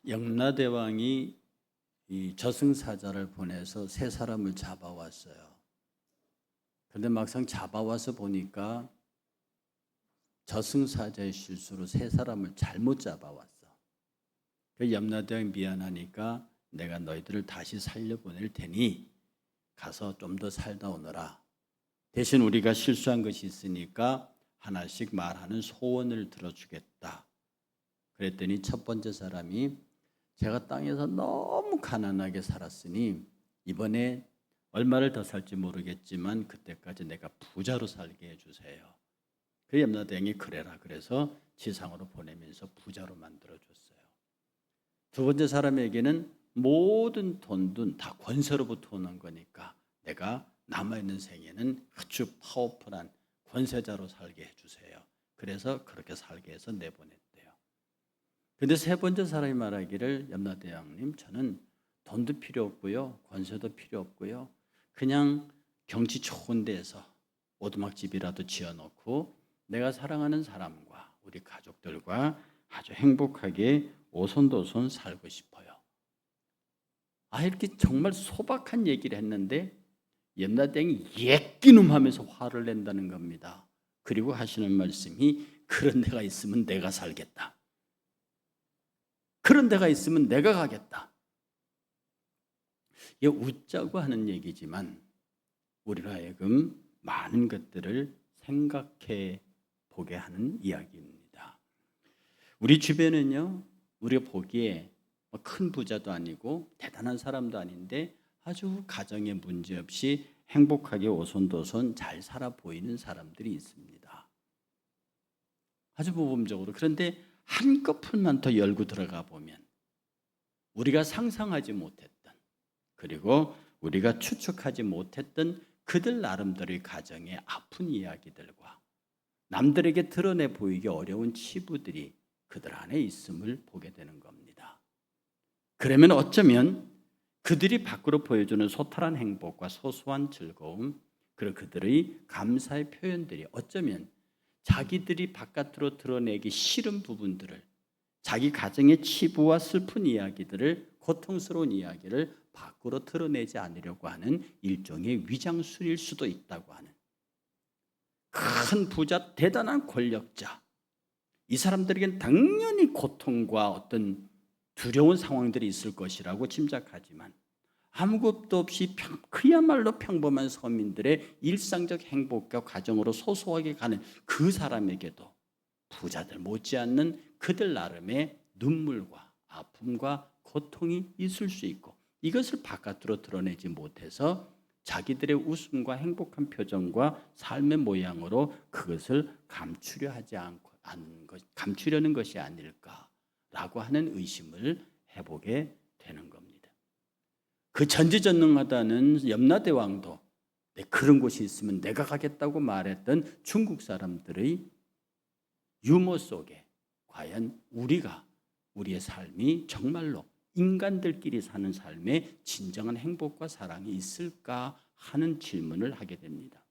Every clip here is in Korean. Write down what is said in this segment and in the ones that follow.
영라대왕이 이 저승사자를 보내서 세 사람을 잡아왔어요. 그런데 막상 잡아와서 보니까 저승사자의 실수로 세 사람을 잘못 잡아왔어. 그 염라대왕이 미안하니까 내가 너희들을 다시 살려보낼 테니 가서 좀 더 살다 오너라. 대신 우리가 실수한 것이 있으니까 하나씩 말하는 소원을 들어주겠다. 그랬더니 첫 번째 사람이 제가 땅에서 너무 가난하게 살았으니 이번에 얼마를 더 살지 모르겠지만 그때까지 내가 부자로 살게 해주세요. 그 염라대왕이 그래라 그래서 지상으로 보내면서 부자로 만들어줬어요. 두 번째 사람에게는 모든 돈도 다 권세로부터 오는 거니까 내가 남아있는 생에는 아주 파워풀한 권세자로 살게 해주세요. 그래서 그렇게 살게 해서 내보냈대요. 근데 세 번째 사람이 말하기를 염라대왕님 저는 돈도 필요 없고요. 권세도 필요 없고요. 그냥 경치 좋은 데서 오두막집이라도 지어놓고 내가 사랑하는 사람과 우리 가족들과 아주 행복하게 오손도손 살고 싶어요. 이렇게 정말 소박한 얘기를 했는데 염라대왕이 예끼놈 하면서 화를 낸다는 겁니다. 그리고 하시는 말씀이 그런 데가 있으면 내가 살겠다. 그런 데가 있으면 내가 가겠다. 이게 웃자고 하는 얘기지만 우리로 하여금 많은 것들을 생각해 보게 하는 이야기입니다. 우리 주변은요, 우리가 보기에 큰 부자도 아니고 대단한 사람도 아닌데 아주 가정에 문제 없이 행복하게 오손도손 잘 살아 보이는 사람들이 있습니다. 아주 모범적으로. 그런데 한꺼풀만 더 열고 들어가 보면 우리가 상상하지 못했던 그리고 우리가 추측하지 못했던 그들 나름대로의 가정의 아픈 이야기들과 남들에게 드러내 보이기 어려운 치부들이 그들 안에 있음을 보게 되는 겁니다. 그러면 어쩌면 그들이 밖으로 보여주는 소탈한 행복과 소소한 즐거움 그리고 그들의 감사의 표현들이 어쩌면 자기들이 바깥으로 드러내기 싫은 부분들을 자기 가정의 치부와 슬픈 이야기들을 고통스러운 이야기를 밖으로 드러내지 않으려고 하는 일종의 위장술일 수도 있다고 하는 큰 부자 대단한 권력자 이 사람들에겐 당연히 고통과 어떤 두려운 상황들이 있을 것이라고 짐작하지만 아무것도 없이 그야말로 평범한 서민들의 일상적 행복과 가정으로 소소하게 가는 그 사람에게도 부자들 못지않는 그들 나름의 눈물과 아픔과 고통이 있을 수 있고 이것을 바깥으로 드러내지 못해서 자기들의 웃음과 행복한 표정과 삶의 모양으로 그것을 감추려는 것이 아닐까라고 하는 의심을 해보게 되는 겁니다. 그 전지전능하다는 염라대왕도 그런 곳이 있으면 내가 가겠다고 말했던 중국 사람들의 유머 속에 과연 우리의 삶이 정말로 인간들끼리 사는 삶에 진정한 행복과 사랑이 있을까 하는 질문을 하게 됩니다.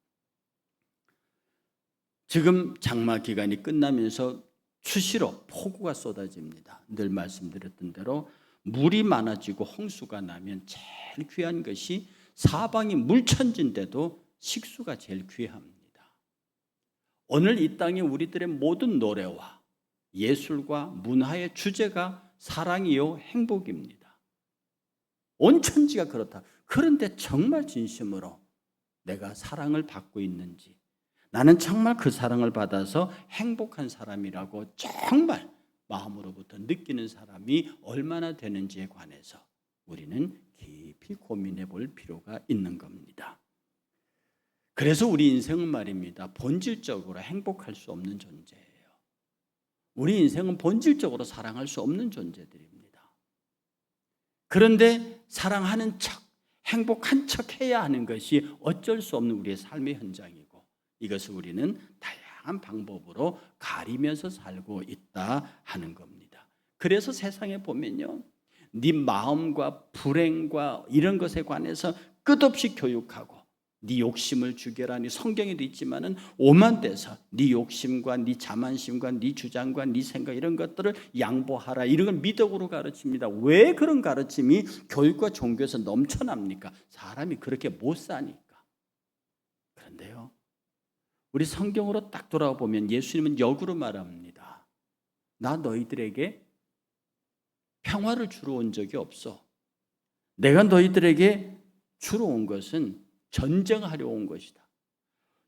지금 장마 기간이 끝나면서 수시로 폭우가 쏟아집니다. 늘 말씀드렸던 대로 물이 많아지고 홍수가 나면 제일 귀한 것이 사방이 물천지인데도 식수가 제일 귀합니다. 오늘 이 땅에 우리들의 모든 노래와 예술과 문화의 주제가 사랑이요 행복입니다. 온 천지가 그렇다. 그런데 정말 진심으로 내가 사랑을 받고 있는지 나는 정말 그 사랑을 받아서 행복한 사람이라고 정말 마음으로부터 느끼는 사람이 얼마나 되는지에 관해서 우리는 깊이 고민해 볼 필요가 있는 겁니다. 그래서 우리 인생은 말입니다. 본질적으로 행복할 수 없는 존재예요. 우리 인생은 본질적으로 사랑할 수 없는 존재들입니다. 그런데 사랑하는 척, 행복한 척 해야 하는 것이 어쩔 수 없는 우리의 삶의 현장이고 이것을 우리는 다양한 방법으로 가리면서 살고 있다 하는 겁니다. 그래서 세상에 보면요, 네 마음과 불행과 이런 것에 관해서 끝없이 교육하고 네 욕심을 죽여라. 성경에도 있지만은 오만대사 네 욕심과 네 자만심과 네 주장과 네 생각 이런 것들을 양보하라. 이런 걸 미덕으로 가르칩니다. 왜 그런 가르침이 교육과 종교에서 넘쳐납니까? 사람이 그렇게 못 사니까. 그런데요, 우리 성경으로 딱 돌아보면 예수님은 역으로 말합니다. 나 너희들에게 평화를 주러 온 적이 없어. 내가 너희들에게 주러 온 것은 전쟁하려 온 것이다.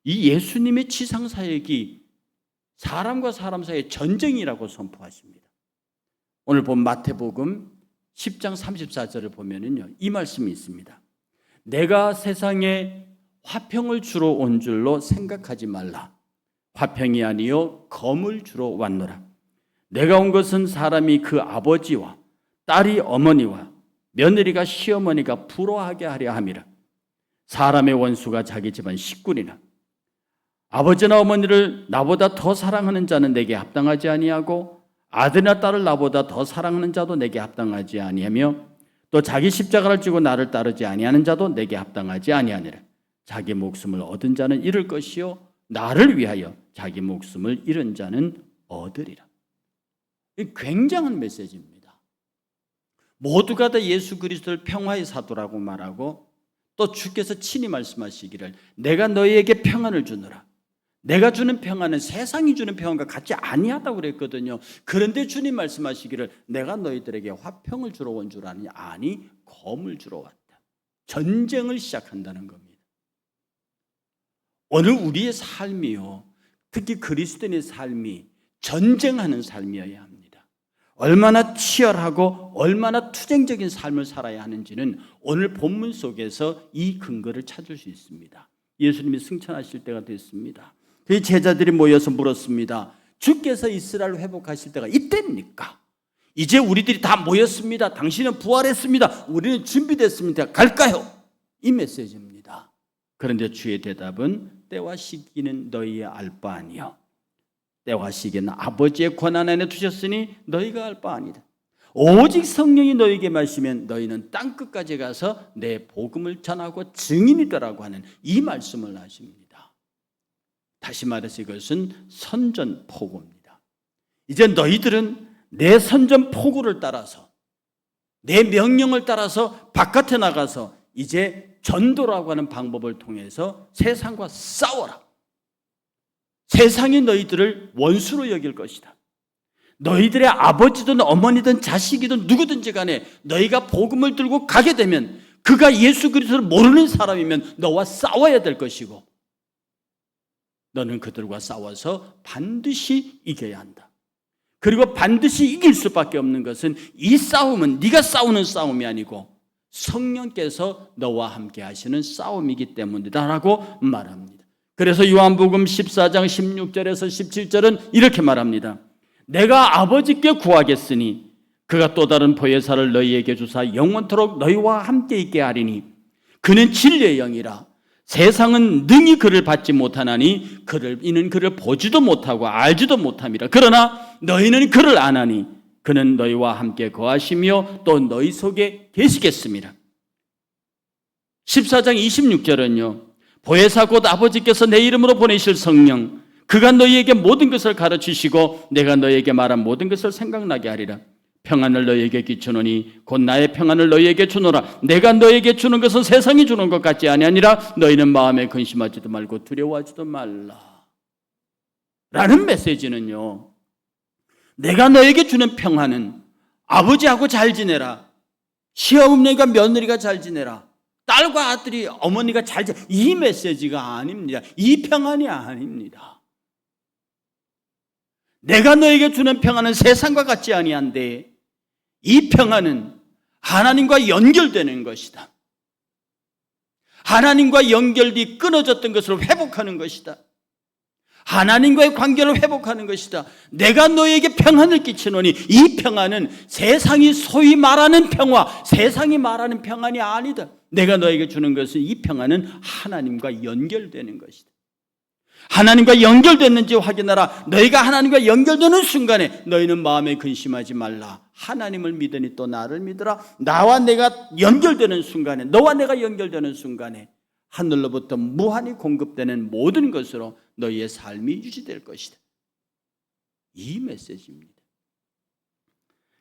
이 예수님의 지상사역이 사람과 사람 사이의 전쟁이라고 선포하십니다. 오늘 본 마태복음 10장 34절을 보면은요, 이 말씀이 있습니다. 내가 세상에 화평을 주러 온 줄로 생각하지 말라. 화평이 아니요 검을 주러 왔노라. 내가 온 것은 사람이 그 아버지와 딸이 어머니와 며느리가 시어머니가 부러워하게 하려 함이라. 사람의 원수가 자기 집안 식구니라. 아버지나 어머니를 나보다 더 사랑하는 자는 내게 합당하지 아니하고 아들이나 딸을 나보다 더 사랑하는 자도 내게 합당하지 아니하며 또 자기 십자가를 지고 나를 따르지 아니하는 자도 내게 합당하지 아니하니라. 자기 목숨을 얻은 자는 잃을 것이요 나를 위하여 자기 목숨을 잃은 자는 얻으리라. 굉장한 메시지입니다. 모두가 다 예수 그리스도를 평화의 사도라고 말하고 또 주께서 친히 말씀하시기를 내가 너희에게 평안을 주노라. 내가 주는 평안은 세상이 주는 평안과 같지 아니하다고 그랬거든요. 그런데 주님 말씀하시기를 내가 너희들에게 화평을 주러 온 줄 아니? 아니, 검을 주러 왔다. 전쟁을 시작한다는 겁니다. 오늘 우리의 삶이요, 특히 그리스도인의 삶이 전쟁하는 삶이어야 합니다. 얼마나 치열하고 얼마나 투쟁적인 삶을 살아야 하는지는 오늘 본문 속에서 이 근거를 찾을 수 있습니다. 예수님이 승천하실 때가 됐습니다. 그 제자들이 모여서 물었습니다. 주께서 이스라엘을 회복하실 때가 이때입니까? 이제 우리들이 다 모였습니다. 당신은 부활했습니다. 우리는 준비됐습니다. 갈까요? 이 메시지입니다. 그런데 주의 대답은 때와 시기는 너희의 알 바 아니요 때와 시기는 아버지의 권한 안에 두셨으니 너희가 알 바 아니다. 오직 성령이 너희에게 마시면 너희는 땅끝까지 가서 내 복음을 전하고 증인이 되라고 하는 이 말씀을 하십니다. 다시 말해서 이것은 선전포고입니다. 이제 너희들은 내 선전포고를 따라서 내 명령을 따라서 바깥에 나가서 이제 전도라고 하는 방법을 통해서 세상과 싸워라. 세상이 너희들을 원수로 여길 것이다. 너희들의 아버지든 어머니든 자식이든 누구든지 간에 너희가 복음을 들고 가게 되면 그가 예수 그리스도를 모르는 사람이면 너와 싸워야 될 것이고 너는 그들과 싸워서 반드시 이겨야 한다. 그리고 반드시 이길 수밖에 없는 것은 이 싸움은 네가 싸우는 싸움이 아니고 성령께서 너와 함께 하시는 싸움이기 때문이다라고 말합니다. 그래서 요한복음 14장 16절에서 17절은 이렇게 말합니다. 내가 아버지께 구하겠으니 그가 또 다른 보혜사를 너희에게 주사 영원토록 너희와 함께 있게 하리니 그는 진리의 영이라. 세상은 능히 그를 받지 못하나니 이는 그를 보지도 못하고 알지도 못함이라. 그러나 너희는 그를 아나니 그는 너희와 함께 거하시며 또 너희 속에 계시겠습니다. 14장 26절은요. 보혜사 곧 아버지께서 내 이름으로 보내실 성령 그가 너희에게 모든 것을 가르치시고 내가 너희에게 말한 모든 것을 생각나게 하리라. 평안을 너희에게 끼치노니 곧 나의 평안을 너희에게 주노라. 내가 너희에게 주는 것은 세상이 주는 것 같지 아니하니라. 너희는 마음에 근심하지도 말고 두려워하지도 말라. 라는 메시지는요, 내가 너에게 주는 평안은 아버지하고 잘 지내라, 시어머니가 며느리가 잘 지내라, 딸과 아들이 어머니가 잘 지내라, 이 메시지가 아닙니다. 이 평안이 아닙니다. 내가 너에게 주는 평안은 세상과 같지 아니한데 이 평안은 하나님과 연결되는 것이다. 하나님과 연결이 끊어졌던 것을 회복하는 것이다. 하나님과의 관계를 회복하는 것이다. 내가 너에게 평안을 끼치노니 이 평안은 세상이 소위 말하는 평화, 세상이 말하는 평안이 아니다. 내가 너에게 주는 것은 이 평안은 하나님과 연결되는 것이다. 하나님과 연결됐는지 확인하라. 너희가 하나님과 연결되는 순간에 너희는 마음에 근심하지 말라. 하나님을 믿으니 또 나를 믿으라. 나와 내가 연결되는 순간에, 너와 내가 연결되는 순간에 하늘로부터 무한히 공급되는 모든 것으로 너희의 삶이 유지될 것이다. 이 메시지입니다.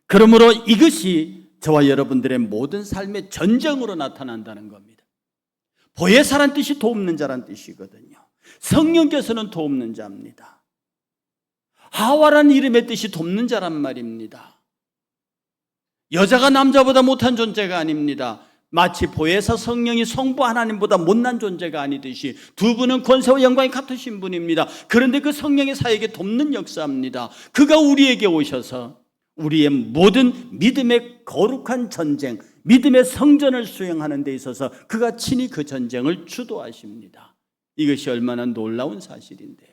그러므로 이것이 저와 여러분들의 모든 삶의 전쟁으로 나타난다는 겁니다. 보혜사란 뜻이 돕는 자란 뜻이거든요. 성령께서는 돕는 자입니다. 하와라는 이름의 뜻이 돕는 자란 말입니다. 여자가 남자보다 못한 존재가 아닙니다. 마치 보혜사 성령이 성부 하나님보다 못난 존재가 아니듯이 두 분은 권세와 영광이 같으신 분입니다. 그런데 그 성령의 사역에 돕는 역사입니다. 그가 우리에게 오셔서 우리의 모든 믿음의 거룩한 전쟁, 믿음의 성전을 수행하는 데 있어서 그가 친히 그 전쟁을 주도하십니다. 이것이 얼마나 놀라운 사실인데요.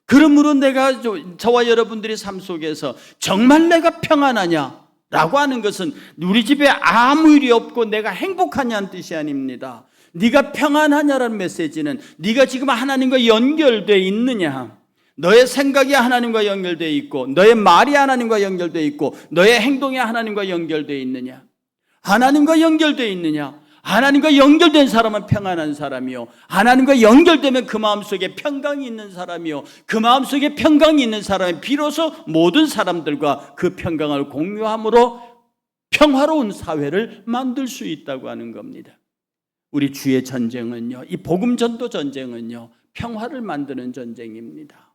그러므로 내가 저와 여러분들의 삶 속에서 정말 내가 평안하냐 라고 하는 것은 우리 집에 아무 일이 없고 내가 행복하냐는 뜻이 아닙니다. 네가 평안하냐라는 메시지는 네가 지금 하나님과 연결되어 있느냐, 너의 생각이 하나님과 연결되어 있고 너의 말이 하나님과 연결되어 있고 너의 행동이 하나님과 연결되어 있느냐, 하나님과 연결되어 있느냐. 하나님과 연결된 사람은 평안한 사람이요, 하나님과 연결되면 그 마음속에 평강이 있는 사람이요, 그 마음속에 평강이 있는 사람이 비로소 모든 사람들과 그 평강을 공유함으로 평화로운 사회를 만들 수 있다고 하는 겁니다. 우리 주의 전쟁은요, 이 복음 전도 전쟁은요, 평화를 만드는 전쟁입니다.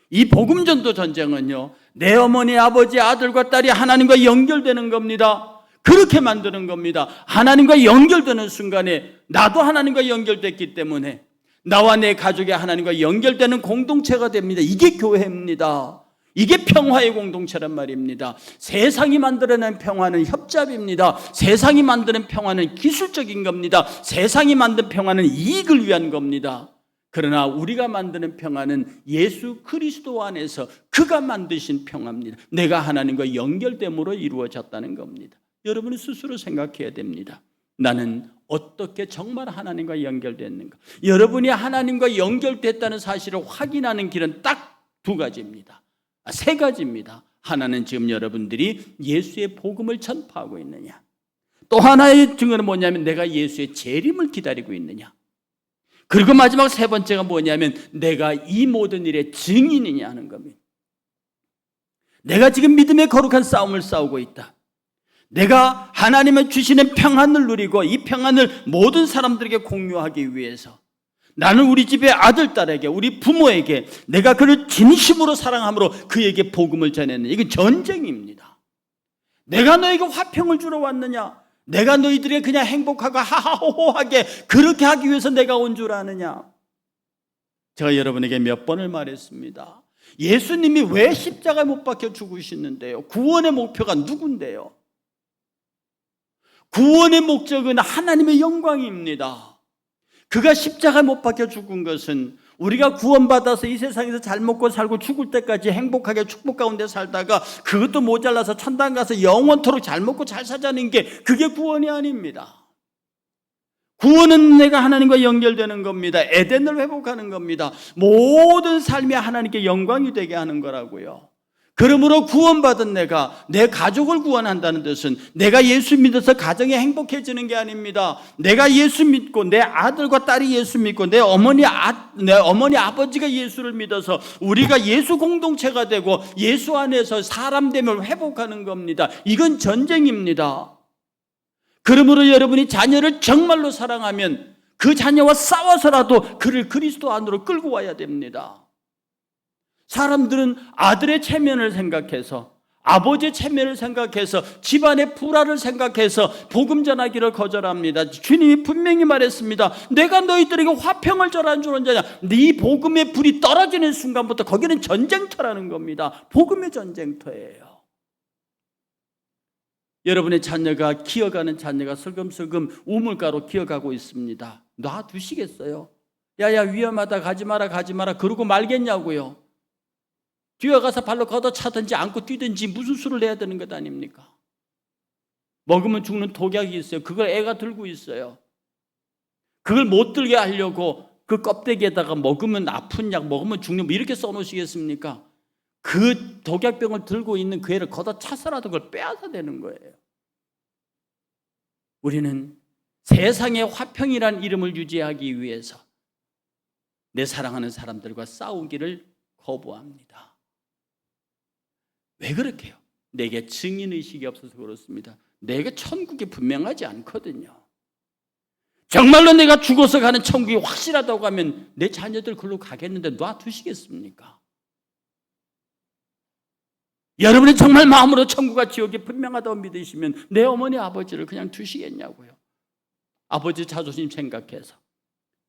이 복음 전도 전쟁은요, 내 어머니, 아버지, 아들과 딸이 하나님과 연결되는 겁니다. 그렇게 만드는 겁니다. 하나님과 연결되는 순간에 나도 하나님과 연결됐기 때문에 나와 내 가족이 하나님과 연결되는 공동체가 됩니다. 이게 교회입니다. 이게 평화의 공동체란 말입니다. 세상이 만들어낸 평화는 협잡입니다. 세상이 만드는 평화는 기술적인 겁니다. 세상이 만든 평화는 이익을 위한 겁니다. 그러나 우리가 만드는 평화는 예수 그리스도 안에서 그가 만드신 평화입니다. 내가 하나님과 연결됨으로 이루어졌다는 겁니다. 여러분은 스스로 생각해야 됩니다. 나는 어떻게 정말 하나님과 연결됐는가? 여러분이 하나님과 연결됐다는 사실을 확인하는 길은 딱 두 가지입니다. 세 가지입니다. 하나는 지금 여러분들이 예수의 복음을 전파하고 있느냐, 또 하나의 증거는 뭐냐면 내가 예수의 재림을 기다리고 있느냐, 그리고 마지막 세 번째가 뭐냐면 내가 이 모든 일의 증인이냐 하는 겁니다. 내가 지금 믿음의 거룩한 싸움을 싸우고 있다. 내가 하나님의 주시는 평안을 누리고 이 평안을 모든 사람들에게 공유하기 위해서 나는 우리 집의 아들, 딸에게, 우리 부모에게 내가 그를 진심으로 사랑함으로 그에게 복음을 전했느냐. 이건 전쟁입니다. 내가 너에게 화평을 주러 왔느냐, 내가 너희들에게 그냥 행복하고 하하호호하게 그렇게 하기 위해서 내가 온 줄 아느냐. 제가 여러분에게 몇 번을 말했습니다. 예수님이 왜 십자가에 못 박혀 죽으시는데요? 구원의 목표가 누군데요? 구원의 목적은 하나님의 영광입니다. 그가 십자가에 못 박혀 죽은 것은 우리가 구원받아서 이 세상에서 잘 먹고 살고 죽을 때까지 행복하게 축복 가운데 살다가 그것도 모자라서 천당 가서 영원토록 잘 먹고 잘 사자는 게 그게 구원이 아닙니다. 구원은 내가 하나님과 연결되는 겁니다. 에덴을 회복하는 겁니다. 모든 삶이 하나님께 영광이 되게 하는 거라고요. 그러므로 구원받은 내가 내 가족을 구원한다는 뜻은 내가 예수 믿어서 가정이 행복해지는 게 아닙니다. 내가 예수 믿고 내 아들과 딸이 예수 믿고 내 어머니 아버지가 예수를 믿어서 우리가 예수 공동체가 되고 예수 안에서 사람됨을 회복하는 겁니다. 이건 전쟁입니다. 그러므로 여러분이 자녀를 정말로 사랑하면 그 자녀와 싸워서라도 그를 그리스도 안으로 끌고 와야 됩니다. 사람들은 아들의 체면을 생각해서, 아버지의 체면을 생각해서, 집안의 불화를 생각해서 복음 전하기를 거절합니다. 주님이 분명히 말했습니다. 내가 너희들에게 화평을 전한 줄 언제냐. 네 복음의 불이 떨어지는 순간부터 거기는 전쟁터라는 겁니다. 복음의 전쟁터예요. 여러분의 자녀가 기어가는 자녀가 슬금슬금 우물가로 기어가고 있습니다. 놔두시겠어요? 야야 위험하다, 가지 마라 그러고 말겠냐고요. 뛰어가서 발로 걷어차든지 안고 뛰든지 무슨 수를 내야 되는 것 아닙니까? 먹으면 죽는 독약이 있어요. 그걸 애가 들고 있어요. 그걸 못 들게 하려고 그 껍데기에다가 먹으면 아픈 약, 먹으면 죽는 뭐 이렇게 써놓으시겠습니까? 그 독약병을 들고 있는 그 애를 걷어차서라도 그걸 빼앗아 되는 거예요. 우리는 세상의 화평이라는 이름을 유지하기 위해서 내 사랑하는 사람들과 싸우기를 거부합니다. 왜 그렇게요? 내게 증인의식이 없어서 그렇습니다. 내가 천국이 분명하지 않거든요. 정말로 내가 죽어서 가는 천국이 확실하다고 하면 내 자녀들 글로 가겠는데 놔두시겠습니까? 여러분이 정말 마음으로 천국과 지옥이 분명하다고 믿으시면 내 어머니 아버지를 그냥 두시겠냐고요. 아버지 자존심 생각해서,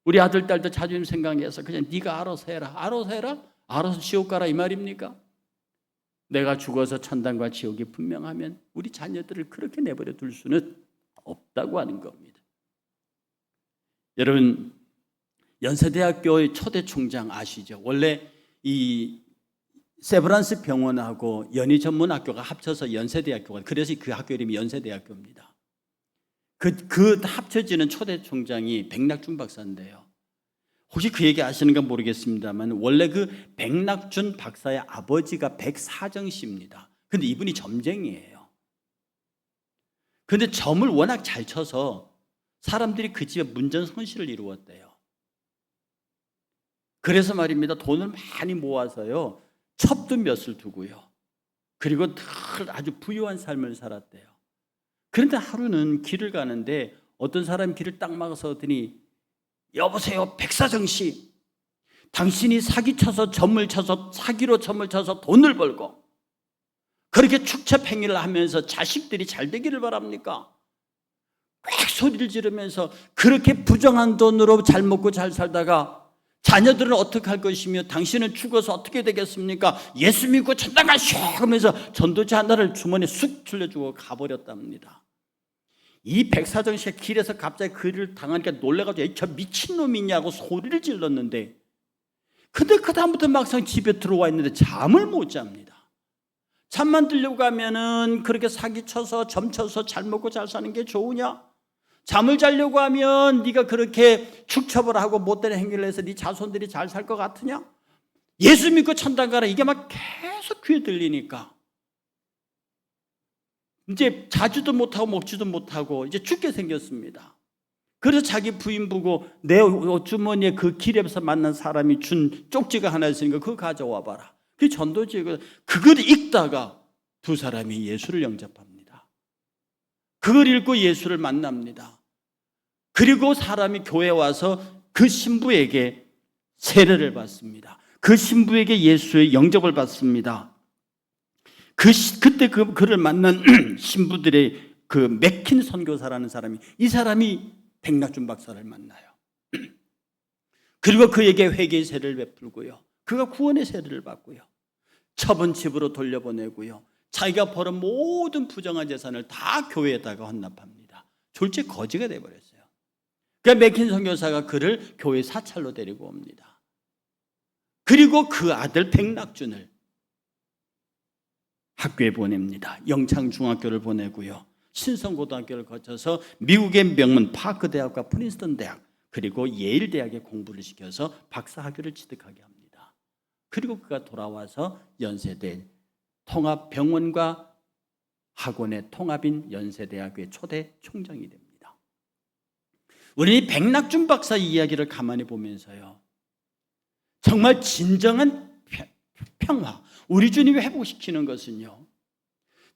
우리 아들 딸도 자존심 생각해서 그냥 네가 알아서 해라. 알아서 해라? 알아서 지옥 가라 이 말입니까? 내가 죽어서 천당과 지옥이 분명하면 우리 자녀들을 그렇게 내버려 둘 수는 없다고 하는 겁니다. 여러분, 연세대학교의 초대 총장 아시죠? 원래 이 세브란스 병원하고 연희전문학교가 합쳐서 연세대학교가, 그래서 그 학교 이름이 연세대학교입니다. 그 합쳐지는 초대 총장이 백낙준 박사인데요. 혹시 그 얘기 아시는가 모르겠습니다만 원래 그 백낙준 박사의 아버지가 백사정 씨입니다. 근데 이분이 점쟁이에요. 근데 점을 워낙 잘 쳐서 사람들이 그 집에 문전성시를 이루었대요. 그래서 말입니다, 돈을 많이 모아서요, 첩도 몇을 두고요, 그리고 늘 아주 부유한 삶을 살았대요. 그런데 하루는 길을 가는데 어떤 사람이 길을 딱 막아서더니, 여보세요 백사정 씨, 당신이 사기쳐서 점을 쳐서, 사기로 점을 쳐서 돈을 벌고 그렇게 축첩행위를 하면서 자식들이 잘 되기를 바랍니까? 꽉 소리를 지르면서 그렇게 부정한 돈으로 잘 먹고 잘 살다가 자녀들은 어떻게 할 것이며 당신은 죽어서 어떻게 되겠습니까? 예수 믿고 천당 가시오 하면서 전도지 하나를 주머니에 쑥 들려주고 가버렸답니다. 이 백사정 씨가 길에서 갑자기 그를 당하니까 놀라가지고 저 미친놈이냐고 소리를 질렀는데, 근데 그 다음부터 막상 집에 들어와 있는데 잠을 못 잡니다. 잠만 들려고 하면은 그렇게 사기쳐서 점쳐서 잘 먹고 잘 사는 게 좋으냐? 잠을 자려고 하면 네가 그렇게 축첩을 하고 못된 행위를 해서 네 자손들이 잘 살 것 같으냐? 예수 믿고 천당 가라, 이게 막 계속 귀에 들리니까 이제 자주도 못하고 먹지도 못하고 이제 죽게 생겼습니다. 그래서 자기 부인 보고, 내 주머니에 그 길에서 만난 사람이 준 쪽지가 하나 있으니까 그거 가져와 봐라. 그 전도지에 그걸 읽다가 두 사람이 예수를 영접합니다. 그걸 읽고 예수를 만납니다. 그리고 사람이 교회에 와서 그 신부에게 세례를 받습니다. 그 신부에게 예수의 영접을 받습니다. 그때 그를 만난 신부들의 그 맥킨 선교사라는 사람이, 이 사람이 백낙준 박사를 만나요. 그리고 그에게 회개의 세례를 베풀고요, 그가 구원의 세례를 받고요, 첩은 집으로 돌려보내고요, 자기가 벌은 모든 부정한 재산을 다 교회에다가 헌납합니다. 졸지 거지가 돼버렸어요. 그러니까 맥킨 선교사가 그를 교회 사찰로 데리고 옵니다. 그리고 그 아들 백낙준을 학교에 보냅니다. 영창중학교를 보내고요, 신성고등학교를 거쳐서 미국의 명문 파크 대학과 프린스턴 대학, 그리고 예일 대학에 공부를 시켜서 박사학위를 취득하게 합니다. 그리고 그가 돌아와서 연세대 통합병원과 학원의 통합인 연세대학교의 초대 총장이 됩니다. 우리 백낙준 박사 이야기를 가만히 보면서요, 정말 진정한 평화, 우리 주님이 회복시키는 것은요,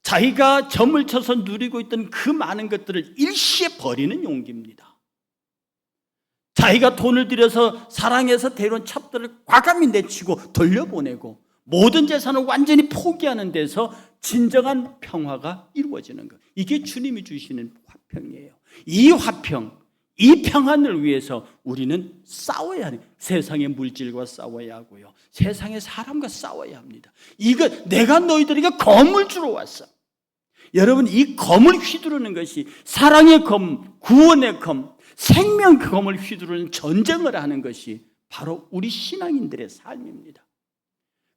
자기가 점을 쳐서 누리고 있던 그 많은 것들을 일시에 버리는 용기입니다. 자기가 돈을 들여서 사랑해서 데려온 첩들을 과감히 내치고 돌려보내고 모든 재산을 완전히 포기하는 데서 진정한 평화가 이루어지는 것, 이게 주님이 주시는 화평이에요. 이 화평, 이 평안을 위해서 우리는 싸워야 하는, 세상의 물질과 싸워야 하고요, 세상의 사람과 싸워야 합니다. 이거 내가 너희들에게 검을 주러 왔어. 여러분, 이 검을 휘두르는 것이 사랑의 검, 구원의 검, 생명 검을 휘두르는 전쟁을 하는 것이 바로 우리 신앙인들의 삶입니다.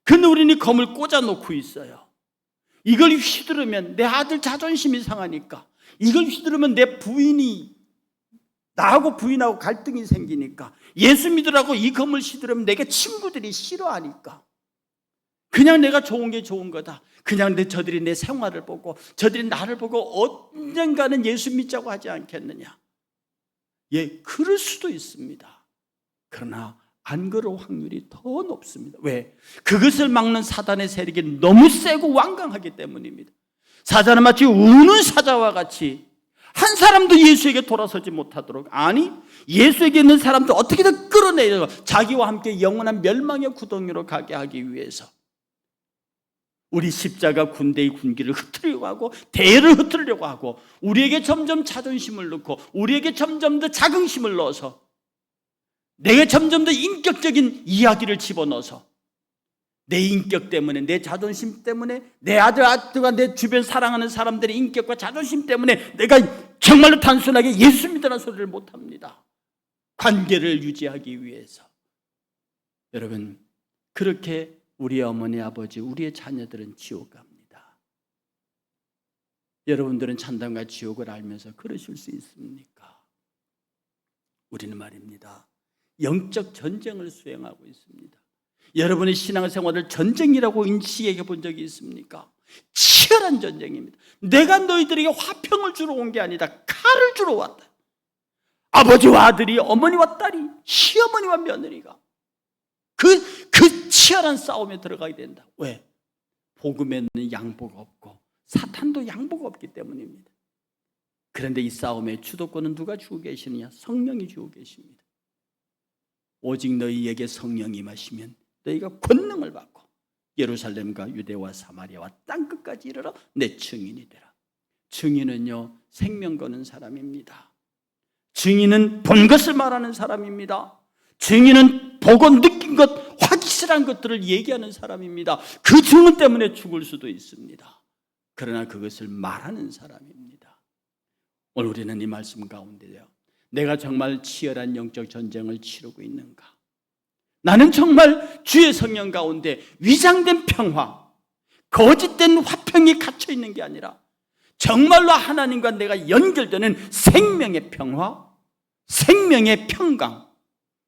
근데 우리는 이 검을 꽂아놓고 있어요. 이걸 휘두르면 내 아들 자존심이 상하니까, 이걸 휘두르면 내 부인이, 나하고 부인하고 갈등이 생기니까, 예수 믿으라고 이 검을 휘두르면 내게 친구들이 싫어하니까, 그냥 내가 좋은 게 좋은 거다, 그냥 저들이 내 생활을 보고 저들이 나를 보고 언젠가는 예수 믿자고 하지 않겠느냐, 예, 그럴 수도 있습니다. 그러나 안 그럴 확률이 더 높습니다. 왜? 그것을 막는 사단의 세력이 너무 세고 완강하기 때문입니다. 사단은 마치 우는 사자와 같이 한 사람도 예수에게 돌아서지 못하도록, 아니 예수에게 있는 사람도 어떻게든 끌어내려 자기와 함께 영원한 멸망의 구덩이로 가게 하기 위해서 우리 십자가 군대의 군기를 흩으려고 하고 대를 흩으려고 하고 우리에게 점점 자존심을 넣고 우리에게 점점 더 자긍심을 넣어서 내게 점점 더 인격적인 이야기를 집어넣어서 내 인격 때문에, 내 자존심 때문에, 내 아들과 내 주변 사랑하는 사람들의 인격과 자존심 때문에 내가 정말로 단순하게 예수 믿으라는 소리를 못합니다. 관계를 유지하기 위해서. 여러분, 그렇게 우리 어머니, 아버지, 우리의 자녀들은 지옥 갑니다. 여러분들은 천당과 지옥을 알면서 그러실 수 있습니까? 우리는 말입니다, 영적 전쟁을 수행하고 있습니다. 여러분의 신앙생활을 전쟁이라고 인식해 본 적이 있습니까? 치열한 전쟁입니다. 내가 너희들에게 화평을 주러 온 게 아니다, 칼을 주러 왔다. 아버지와 아들이, 어머니와 딸이, 시어머니와 며느리가 그 치열한 싸움에 들어가게 된다. 왜? 복음에는 양보가 없고 사탄도 양보가 없기 때문입니다. 그런데 이 싸움의 주도권은 누가 쥐고 계시느냐? 성령이 쥐고 계십니다. 오직 너희에게 성령이 임하시면 너희가 권능을 받고 예루살렘과 유대와 사마리아와 땅끝까지 이르러 내 증인이 되라. 증인은요, 생명 거는 사람입니다. 증인은 본 것을 말하는 사람입니다. 증인은 보고 느낀 것, 확실한 것들을 얘기하는 사람입니다. 그 증언 때문에 죽을 수도 있습니다. 그러나 그것을 말하는 사람입니다. 오늘 우리는 이 말씀 가운데요, 내가 정말 치열한 영적 전쟁을 치르고 있는가? 나는 정말 주의 성령 가운데 위장된 평화, 거짓된 화평이 갇혀 있는 게 아니라 정말로 하나님과 내가 연결되는 생명의 평화, 생명의 평강,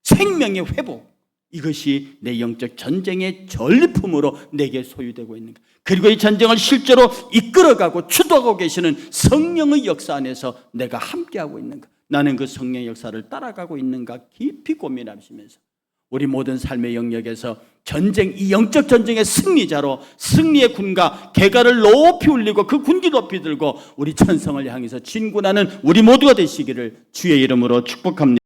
생명의 회복, 이것이 내 영적 전쟁의 전리품으로 내게 소유되고 있는가? 그리고 이 전쟁을 실제로 이끌어가고 주도하고 계시는 성령의 역사 안에서 내가 함께하고 있는가? 나는 그 성령의 역사를 따라가고 있는가? 깊이 고민하시면서 우리 모든 삶의 영역에서 전쟁, 이 영적 전쟁의 승리자로 승리의 군과 개가를 높이 울리고 그 군기 높이 들고 우리 천성을 향해서 진군하는 우리 모두가 되시기를 주의 이름으로 축복합니다.